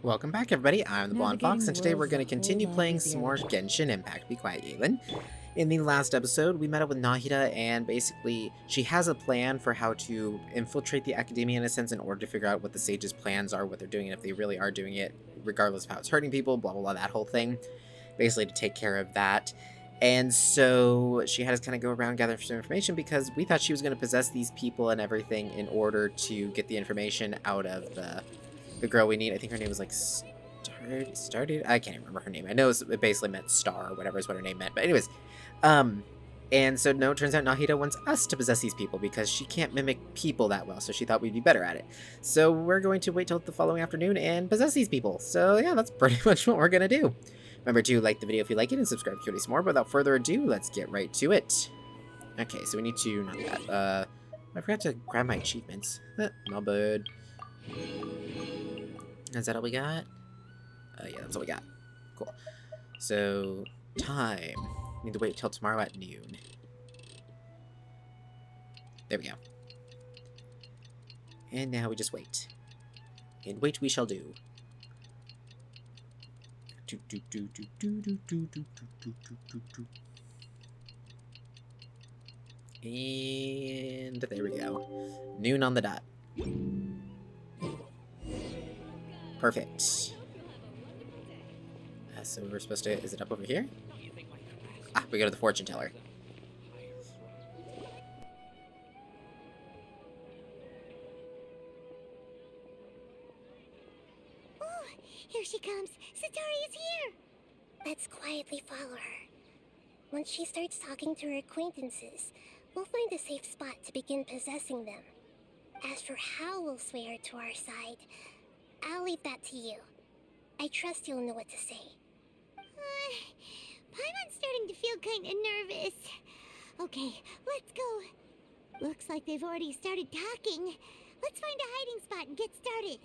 Welcome back, everybody. I'm the Blonde Navigating Fox, the and today we're world's going a to whole continue lot playing some easier more with- Genshin Impact. Be quiet, Yalen. In the last episode, we met up with Nahida, and basically, she has a plan for how to infiltrate the academia in a sense in order to figure out what the sages' plans are, what they're doing, and if they really are doing it, regardless of how it's hurting people, blah, blah, blah, that whole thing. Basically, to take care of that. And so she had us kind of go around gathering some information because we thought she was going to possess these people and everything in order to get the information out of the girl we need. I think her name was like Started. I can't even remember her name. I know it basically meant star or whatever is what her name meant. But anyways, and so no, it turns out Nahida wants us to possess these people because she can't mimic people that well. So she thought we'd be better at it. So we're going to wait till the following afternoon and possess these people. So yeah, that's pretty much what we're gonna do. Remember to like the video if you like it and subscribe if you want to see more. But without further ado, let's get right to it. Okay, so we need to not that. I forgot to grab my achievements. My bad. Is that all we got? Yeah, that's all we got. Cool. So, time. Need to wait till tomorrow at noon. There we go. And now we just wait. And wait we shall do. And there we go. Noon on the dot. Perfect. So we're supposed to... Is it up over here? Ah, we go to the fortune teller. Oh, here she comes. Satari is here. Let's quietly follow her. Once she starts talking to her acquaintances, we'll find a safe spot to begin possessing them. As for how we'll sway her to our side, I'll leave that to you. I trust you'll know what to say. Paimon's starting to feel kinda nervous. Okay, let's go. Looks like they've already started talking. Let's find a hiding spot and get started.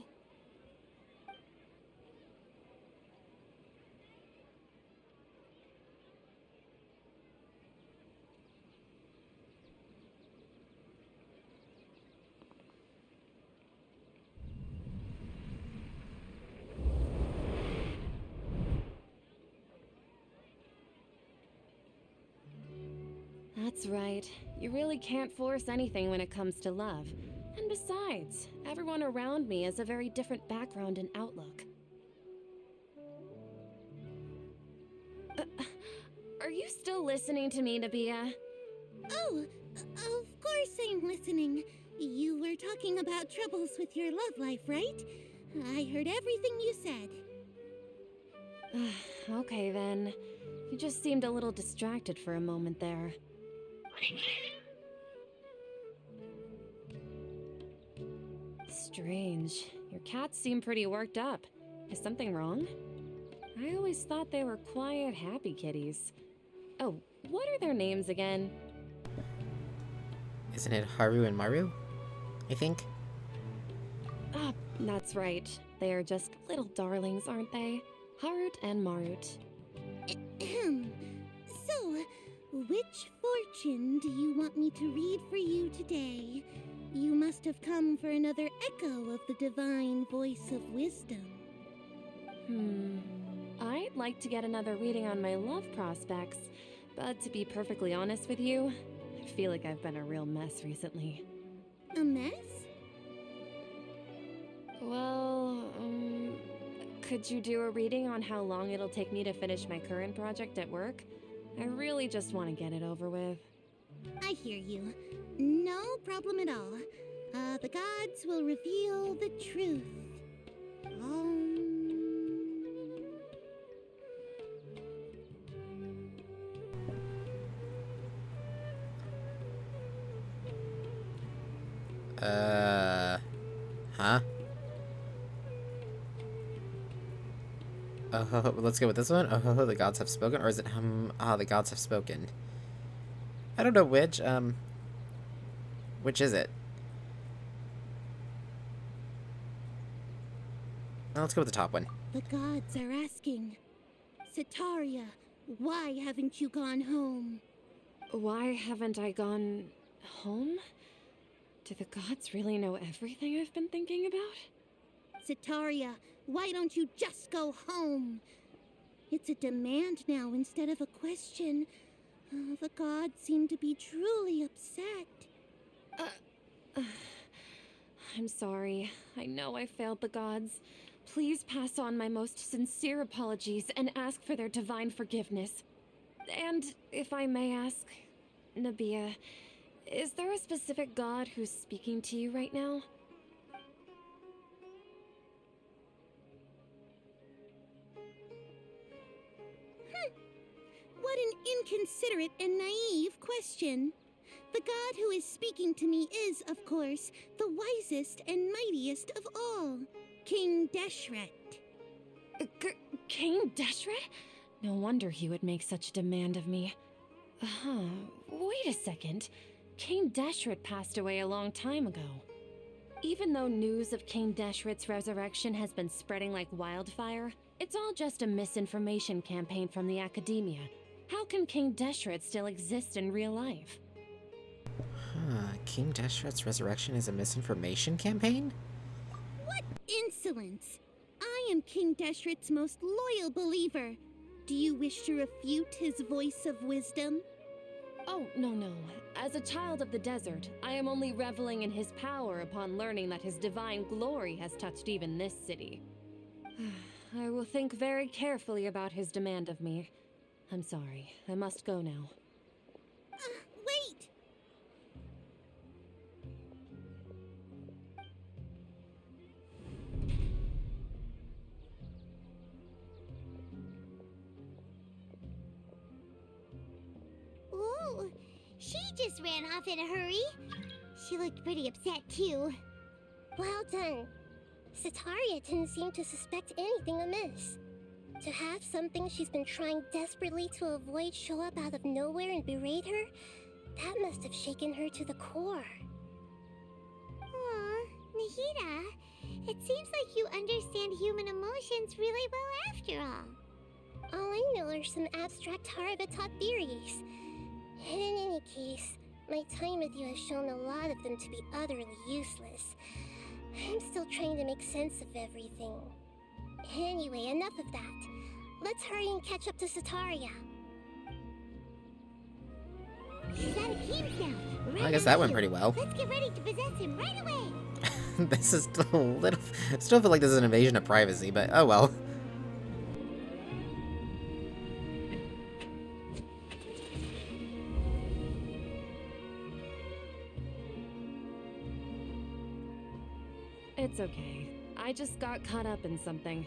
That's right. You really can't force anything when it comes to love. And besides, everyone around me has a very different background and outlook. Uh, are you still listening to me, Nabia? Oh, of course I'm listening. You were talking about troubles with your love life, right? I heard everything you said. Okay then. You just seemed a little distracted for a moment there. Strange. Your cats seem pretty worked up. Is something wrong? I always thought they were quiet, happy kitties. Oh, what are their names again? Isn't it Haru and Maru? I think. Ah, that's right. They are just little darlings, aren't they? Harut and Marut. Ahem. So, which fortune do you want me to read for you today? You must have come for another echo of the divine voice of wisdom. I'd like to get another reading on my love prospects, but to be perfectly honest with you, I feel like I've been a real mess recently. A mess? Well, could you do a reading on how long it'll take me to finish my current project at work? I really just want to get it over with. I hear you. No problem at all. The gods will reveal the truth. Huh? Oh, let's go with this one. Oh, the gods have spoken, or is it the gods have spoken. I don't know which is it? Well, let's go with the top one. The gods are asking, Sataria, why haven't you gone home? Why haven't I gone home? Do the gods really know everything I've been thinking about? Sataria, Why don't you just go home? It's a demand now instead of a question. Oh, the gods seem to be truly upset. I'm sorry. I know I failed the gods. Please pass on my most sincere apologies and ask for their divine forgiveness. And if I may ask, Nabia, is there a specific god who's speaking to you right now? What an inconsiderate and naive question. The god who is speaking to me is, of course, the wisest and mightiest of all, King Deshret. King Deshret? No wonder he would make such a demand of me. Wait a second. King Deshret passed away a long time ago. Even though news of King Deshret's resurrection has been spreading like wildfire, it's all just a misinformation campaign from the academia. How can King Deshret still exist in real life? King Deshret's resurrection is a misinformation campaign? What insolence! I am King Deshret's most loyal believer. Do you wish to refute his voice of wisdom? Oh, no. As a child of the desert, I am only reveling in his power upon learning that his divine glory has touched even this city. I will think very carefully about his demand of me. I'm sorry. I must go now. Wait! Ooh, she just ran off in a hurry. She looked pretty upset, too. Well done. Sataria didn't seem to suspect anything amiss. To have something she's been trying desperately to avoid show up out of nowhere and berate her, that must have shaken her to the core. Aw, Nahida, it seems like you understand human emotions really well after all. All I know are some abstract Harava-taught theories. In any case, my time with you has shown a lot of them to be utterly useless. I'm still trying to make sense of everything. Anyway, enough of that. Let's hurry and catch up to Sataria. She's out of Keem's now. Right I guess that went after pretty you. well. Let's get ready to possess him right away. This is still a little... Still feel like this is an invasion of privacy, but oh well. It's okay. I just got caught up in something.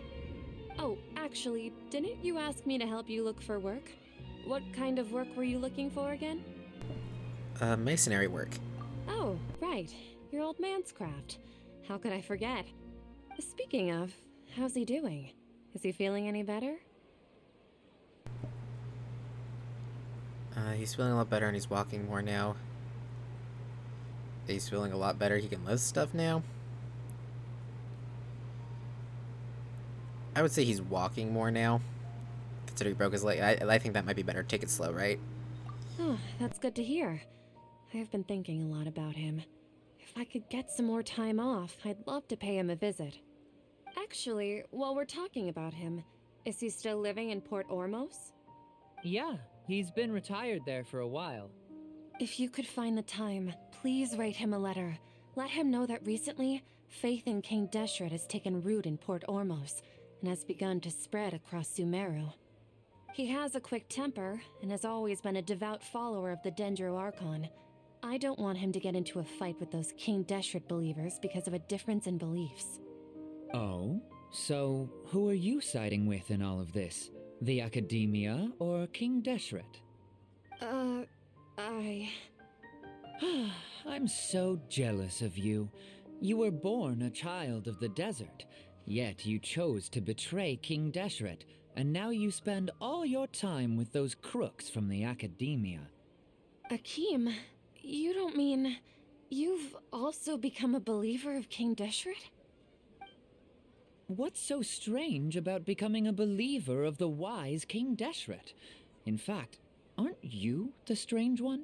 Oh, actually, didn't you ask me to help you look for work? What kind of work were you looking for again? Masonry work. Oh, right. Your old man's craft. How could I forget? Speaking of, how's he doing? Is he feeling any better? He's feeling a lot better and he's walking more now. He's feeling a lot better. He can lift stuff now. I would say he's walking more now. Considering he broke his leg. I think that might be better. Take it slow, right? Oh, that's good to hear. I have been thinking a lot about him. If I could get some more time off, I'd love to pay him a visit. Actually, while we're talking about him, is he still living in Port Ormos? Yeah, he's been retired there for a while. If you could find the time, please write him a letter. Let him know that recently, faith in King Deshret has taken root in Port Ormos and has begun to spread across Sumeru. He has a quick temper and has always been a devout follower of the Dendro Archon. I don't want him to get into a fight with those King Deshret believers because of a difference in beliefs. Oh? So, who are you siding with in all of this? The Academia or King Deshret? I'm so jealous of you. You were born a child of the desert, yet you chose to betray King Deshret, and now you spend all your time with those crooks from the Academia. Akeem, you don't mean you've also become a believer of King Deshret? What's so strange about becoming a believer of the wise King Deshret? In fact, aren't you the strange one?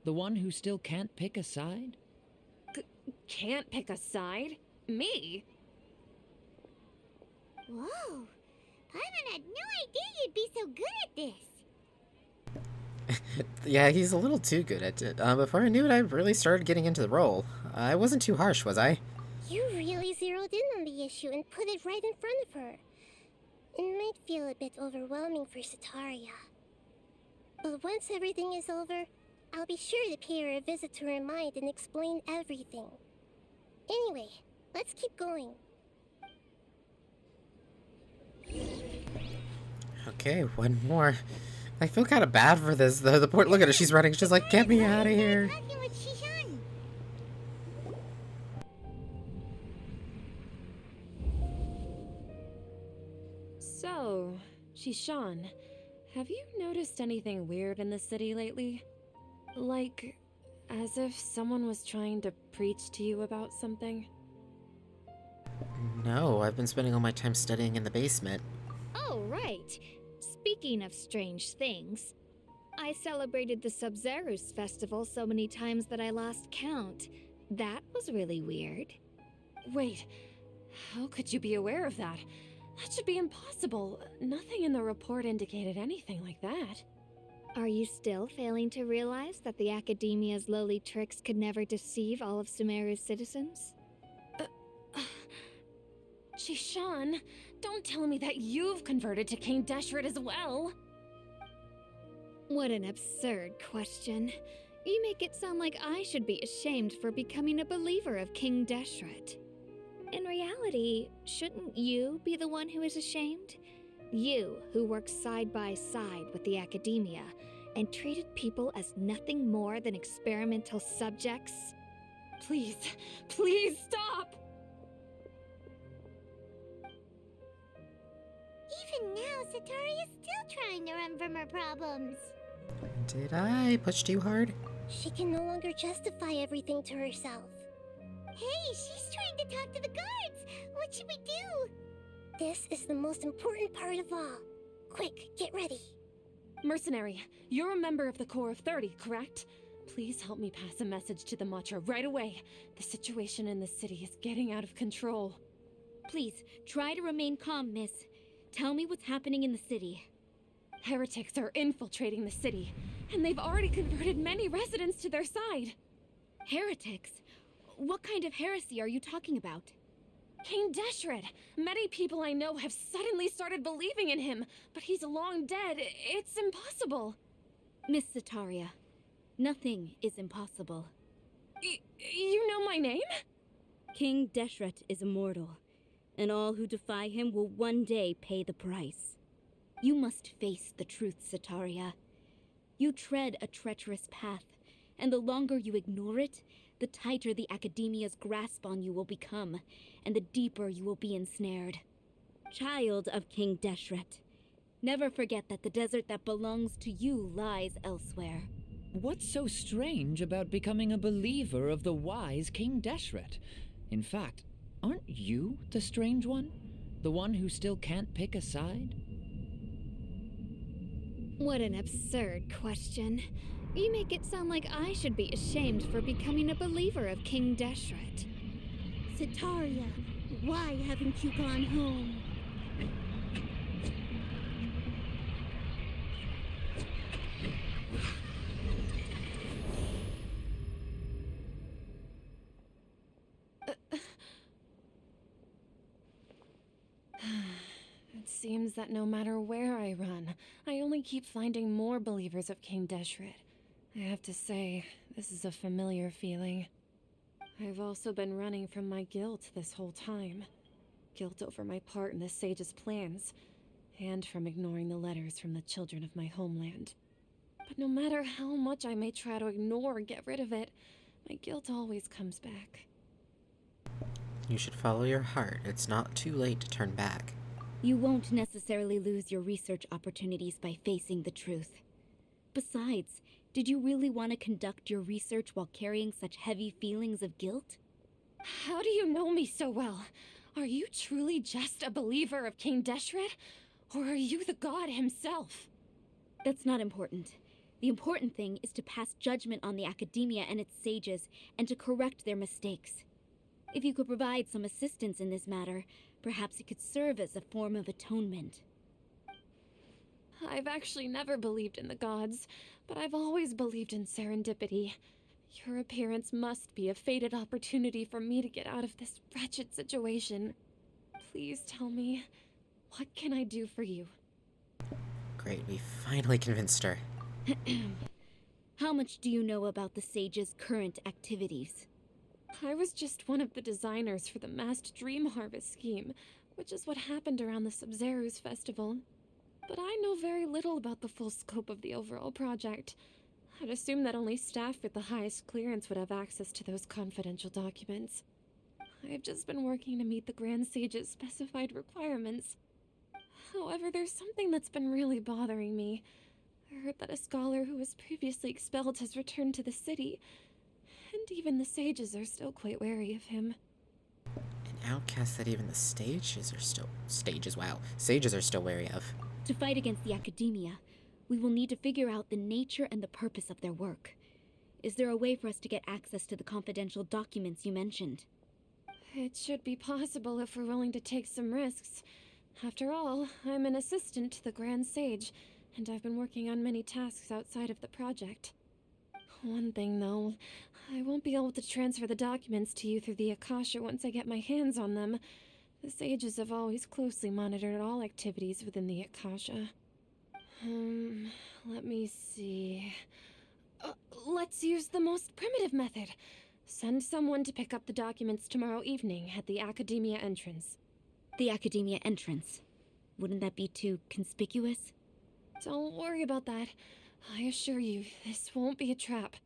The one who still can't pick a side? Can't pick a side? Me? Whoa! Paimon had no idea you'd be so good at this. Yeah, he's a little too good at it. Before I knew it, I really started getting into the role. I wasn't too harsh, was I? You really zeroed in on the issue and put it right in front of her. It might feel a bit overwhelming for Sataria. But once everything is over, I'll be sure to pay her a visit to her mind and explain everything. Anyway, let's keep going. Okay, one more. I feel kind of bad for this. The poor, look at her, she's running. She's like, get me out of here. So, Shishan, have you noticed anything weird in the city lately? Like, as if someone was trying to preach to you about something? No, I've been spending all my time studying in the basement. Oh, right. Speaking of strange things, I celebrated the Sub-Zerus festival so many times that I lost count. That was really weird. Wait, how could you be aware of that? That should be impossible. Nothing in the report indicated anything like that. Are you still failing to realize that the Academia's lowly tricks could never deceive all of Sumeru's citizens? Shishan, don't tell me that you've converted to King Deshret as well. What an absurd question. You make it sound like I should be ashamed for becoming a believer of King Deshret. In reality, shouldn't you be the one who is ashamed? You, who works side by side with the Academia and treated people as nothing more than experimental subjects? Please, please stop! Even now, Sataria is still trying to run from her problems. Did I push too hard? She can no longer justify everything to herself. Hey, she's trying to talk to the guards! What should we do? This is the most important part of all. Quick, get ready. Mercenary, you're a member of the Corps of 30, correct? Please help me pass a message to the Matcha right away. The situation in the city is getting out of control. Please, try to remain calm, miss. Tell me what's happening in the city. Heretics are infiltrating the city, and they've already converted many residents to their side. Heretics? What kind of heresy are you talking about? King Deshret! Many people I know have suddenly started believing in him, but he's long dead. It's impossible. Miss Sataria, nothing is impossible. You know my name? King Deshret is immortal, and all who defy him will one day pay the price. You must face the truth, Sataria. You tread a treacherous path, and the longer you ignore it, the tighter the Academia's grasp on you will become, and the deeper you will be ensnared. Child of King Deshret, never forget that the desert that belongs to you lies elsewhere. What's so strange about becoming a believer of the wise King Deshret? In fact, aren't you the strange one? The one who still can't pick a side? What an absurd question. You make it sound like I should be ashamed for becoming a believer of King Deshret. Sataria, why haven't you gone home? It seems that no matter where I run, I only keep finding more believers of King Deshret. I have to say, this is a familiar feeling. I've also been running from my guilt this whole time. Guilt over my part in the sage's plans, and from ignoring the letters from the children of my homeland. But no matter how much I may try to ignore or get rid of it, my guilt always comes back. You should follow your heart. It's not too late to turn back. You won't necessarily lose your research opportunities by facing the truth. Besides, did you really want to conduct your research while carrying such heavy feelings of guilt? How do you know me so well? Are you truly just a believer of King Deshret? Or are you the god himself? That's not important. The important thing is to pass judgment on the Academia and its sages, and to correct their mistakes. If you could provide some assistance in this matter, perhaps it could serve as a form of atonement. I've actually never believed in the gods, but I've always believed in serendipity. Your appearance must be a fated opportunity for me to get out of this wretched situation. Please tell me, what can I do for you? Great, we finally convinced her. How much do you know about the Sage's current activities? I was just one of the designers for the masked dream harvest scheme, which is what happened around the Sub-Zeru's festival. But I know very little about the full scope of the overall project. I'd assume that only staff with the highest clearance would have access to those confidential documents. I've just been working to meet the Grand Sage's specified requirements. However, there's something that's been really bothering me. I heard that a scholar who was previously expelled has returned to the city, and even the sages are still quite wary of him. An outcast that even the sages are still wary of. To fight against the academia, we will need to figure out the nature and the purpose of their work. Is there a way for us to get access to the confidential documents you mentioned? It should be possible if we're willing to take some risks. After all, I'm an assistant to the Grand Sage, and I've been working on many tasks outside of the project. One thing, though, I won't be able to transfer the documents to you through the Akasha once I get my hands on them. The sages have always closely monitored all activities within the Akasha. Let me see. Let's use the most primitive method. Send someone to pick up the documents tomorrow evening at the Academia entrance. The Academia entrance. Wouldn't that be too conspicuous? Don't worry about that. I assure you, this won't be a trap.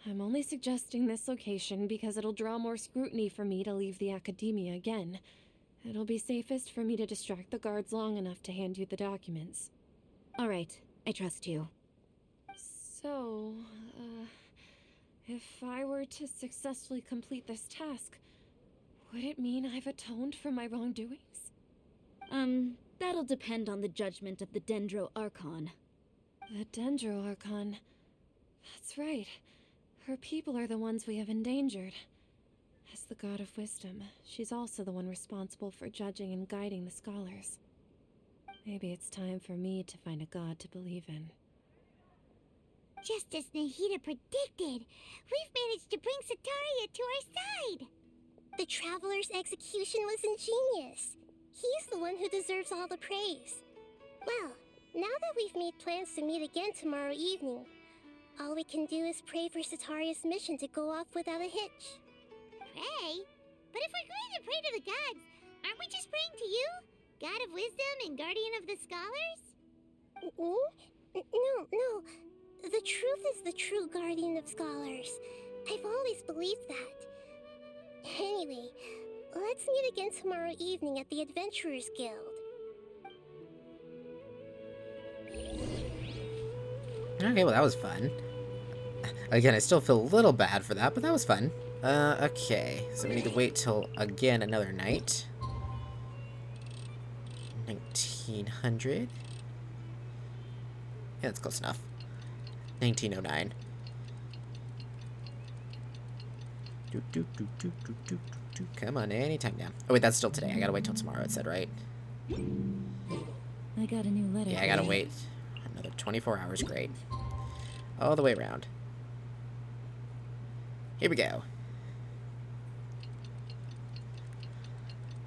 I'm only suggesting this location because it'll draw more scrutiny for me to leave the Academia again. It'll be safest for me to distract the guards long enough to hand you the documents. All right, I trust you. So, if I were to successfully complete this task, would it mean I've atoned for my wrongdoings? That'll depend on the judgment of the Dendro Archon. The Dendro Archon. That's right. Her people are the ones we have endangered. As the god of wisdom, she's also the one responsible for judging and guiding the scholars. Maybe it's time for me to find a god to believe in. Just as Nahida predicted, we've managed to bring Sataria to our side! The Traveler's execution was ingenious. He's the one who deserves all the praise. Well, now that we've made plans to meet again tomorrow evening, all we can do is pray for Sataria's mission to go off without a hitch. Pray? But if we're going to pray to the gods, aren't we just praying to you? God of wisdom and guardian of the scholars? No. The truth is the true guardian of scholars. I've always believed that. Anyway, let's meet again tomorrow evening at the Adventurers Guild. Okay, well that was fun. Again, I still feel a little bad for that, but that was fun. Okay, so we need to wait till, again, another night. 1900. Yeah, that's close enough. 1909. Come on, anytime now. Oh wait, that's still today. I gotta wait till tomorrow, it said, right? I got a new letter. Yeah, I gotta wait another 24 hours. Great. All the way around. Here we go.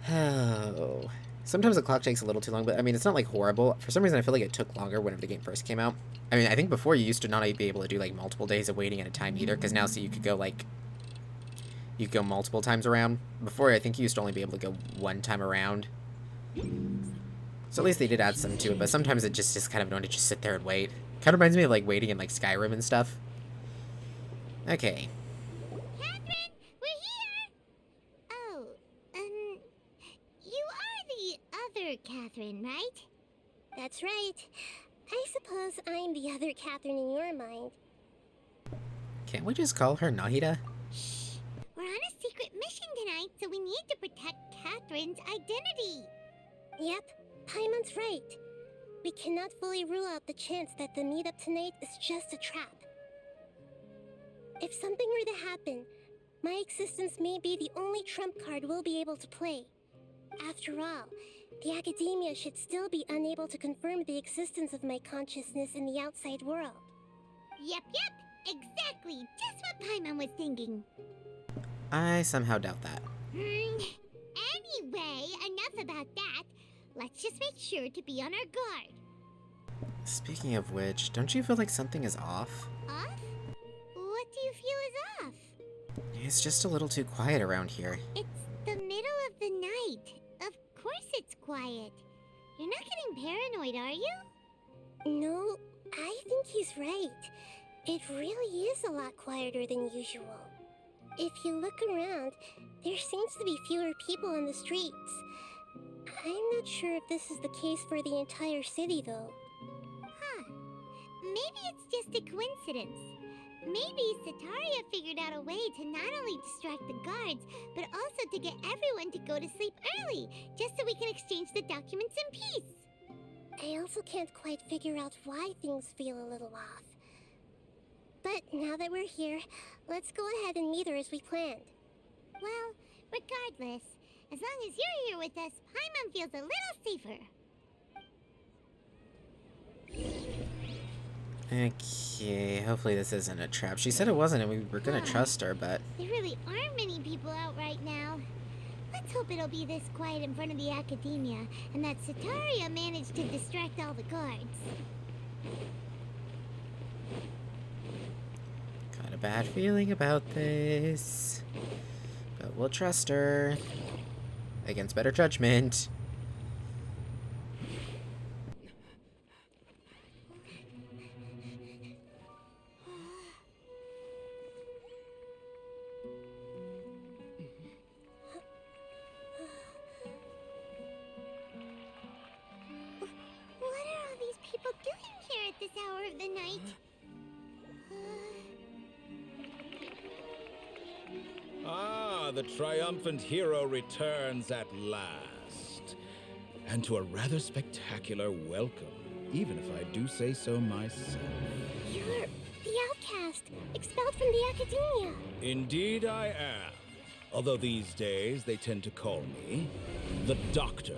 Oh. Sometimes the clock takes a little too long, but I mean, it's not like horrible. For some reason, I feel like it took longer whenever the game first came out. I mean, I think before you used to not be able to do like multiple days of waiting at a time either, because now, see, you could go like, you could go multiple times around. Before, I think you used to only be able to go one time around. So at least they did add some to it, but sometimes it just is kind of annoying to just sit there and wait. Kind of reminds me of like waiting in like Skyrim and stuff. Okay. Catherine, we're here! Oh, you are the other Catherine, right? That's right. I suppose I'm the other Catherine in your mind. Can't we just call her Nahida? Shh! We're on a secret mission tonight, so we need to protect Catherine's identity. Yep, Paimon's right. We cannot fully rule out the chance that the meetup tonight is just a trap. If something were to happen, My existence may be the only trump card we'll be able to play. After all, the academia should still be unable to confirm the existence of my consciousness in the outside world. Yep, exactly. Just what Paimon was thinking. I somehow doubt that. Anyway, enough about that. Let's just make sure to be on our guard. Speaking of which, don't you feel like something is off? Off? What do you feel is off? It's just a little too quiet around here. It's the middle of the night. Of course it's quiet. You're not getting paranoid, are you? No, I think he's right. It really is a lot quieter than usual. If you look around, there seems to be fewer people on the streets. I'm not sure if this is the case for the entire city, though. Huh. Maybe it's just a coincidence. Maybe Sataria figured out a way to not only distract the guards, but also to get everyone to go to sleep early, just so we can exchange the documents in peace. I also can't quite figure out why things feel a little off. But now that we're here, let's go ahead and meet her as we planned. Well, regardless, as long as you're here with us, Paimon feels a little safer. Okay, hopefully this isn't a trap. She said it wasn't and we were gonna trust her, but... There really aren't many people out right now. Let's hope it'll be this quiet in front of the academia, and that Sataria managed to distract all the guards. Got a bad feeling about this. But we'll trust her. Against better judgment. What are all these people doing here at this hour of the night? Ah, the triumphant hero returns at last. And to a rather spectacular welcome, even if I do say so myself. You're the outcast, expelled from the academia. Indeed I am. Although these days they tend to call me the Doctor.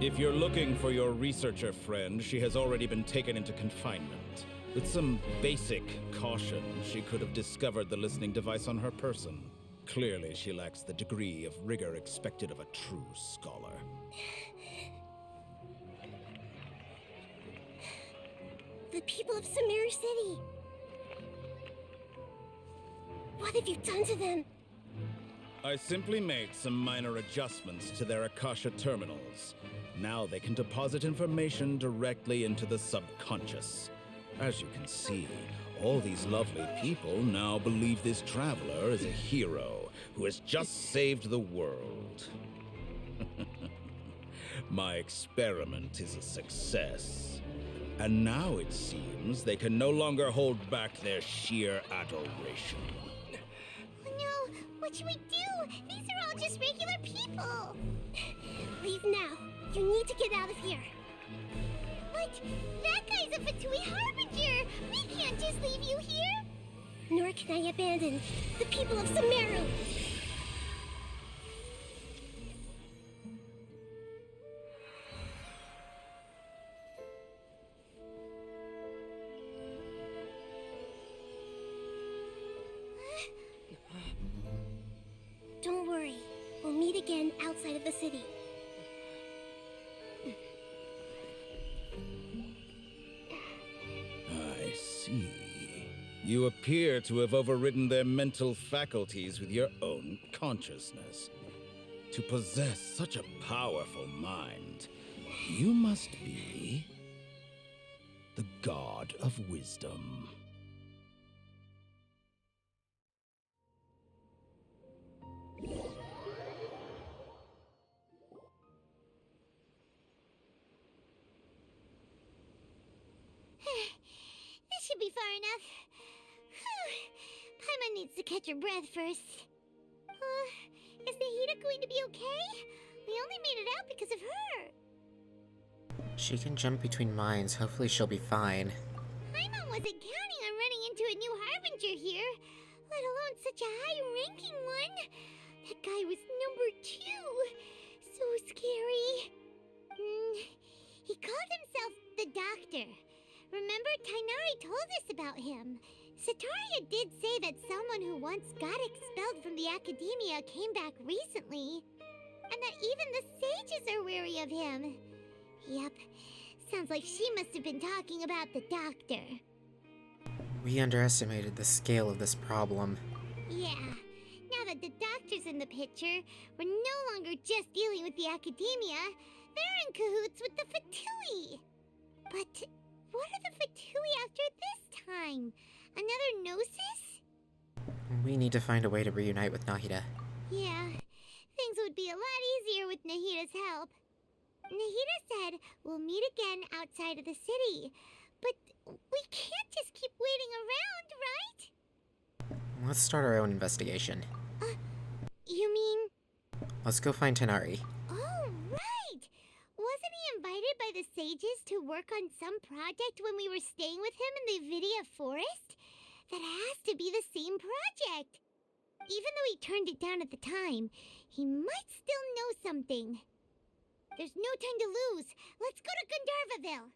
If you're looking for your researcher friend, she has already been taken into confinement. With some basic caution, she could have discovered the listening device on her person. Clearly, she lacks the degree of rigor expected of a true scholar. The people of Sumeru City. What have you done to them? I simply made some minor adjustments to their Akasha terminals. Now they can deposit information directly into the subconscious. As you can see, all these lovely people now believe this traveler is a hero who has just saved the world. My experiment is a success. And now it seems they can no longer hold back their sheer adoration. No, what should we do? These are all just regular people. Leave now. You need to get out of here. What? That guy's a Fatui Harbinger! We can't just leave you here! Nor can I abandon the people of Sumeru. Don't worry. We'll meet again outside of the city. I see. You appear to have overridden their mental faculties with your own consciousness. To possess such a powerful mind, you must be the god of wisdom. This should be far enough. Paimon needs to catch her breath first. Is Nahida going to be okay? We only made it out because of her. She can jump between minds. Hopefully she'll be fine. Paimon wasn't counting on running into a new Harbinger here, let alone such a high-ranking one. That guy was number 2. So scary. He called himself the Doctor. Remember, Tainari told us about him. Sataria did say that someone who once got expelled from the Academia came back recently. And that even the sages are wary of him. Yep, sounds like she must have been talking about the Doctor. We underestimated the scale of this problem. Yeah, now that the Doctor's in the picture, we're no longer just dealing with the Academia. They're in cahoots with the Fatui. But what are the Fatui after this time? Another Gnosis? We need to find a way to reunite with Nahida. Yeah, things would be a lot easier with Nahida's help. Nahida said we'll meet again outside of the city. But we can't just keep waiting around, right? Let's start our own investigation. You mean... Let's go find Tanari. Oh, right! Wasn't he invited by the sages to work on some project when we were staying with him in the Vidia Forest? That has to be the same project. Even though he turned it down at the time, he might still know something. There's no time to lose. Let's go to Gandharvaville.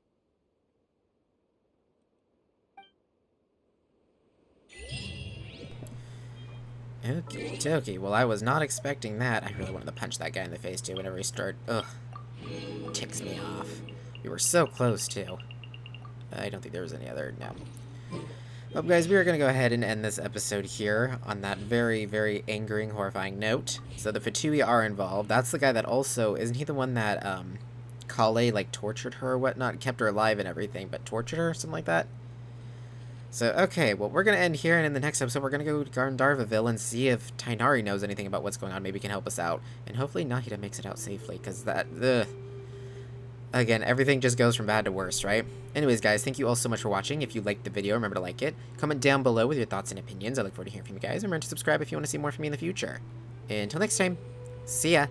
Okie dokie. Well, I was not expecting that. I really wanted to punch that guy in the face too whenever he started. Ugh. Ticks me off. We were so close too. I don't think there was any other. No. Well, guys, we are going to go ahead and end this episode here on that very, very angering, horrifying note. So the Fatui are involved. That's the guy that also... Isn't he the one that, Kale, like, tortured her or whatnot? Kept her alive and everything, but tortured her? Something like that? So, okay, well, we're going to end here, and in the next episode, we're going to go to Gandharvaville and see if Tainari knows anything about what's going on. Maybe he can help us out. And hopefully Nahida makes it out safely, because that... Ugh. Again, everything just goes from bad to worse, right? Anyways, guys, thank you all so much for watching. If you liked the video, remember to like it. Comment down below with your thoughts and opinions. I look forward to hearing from you guys. Remember to subscribe if you want to see more from me in the future. Until next time, see ya!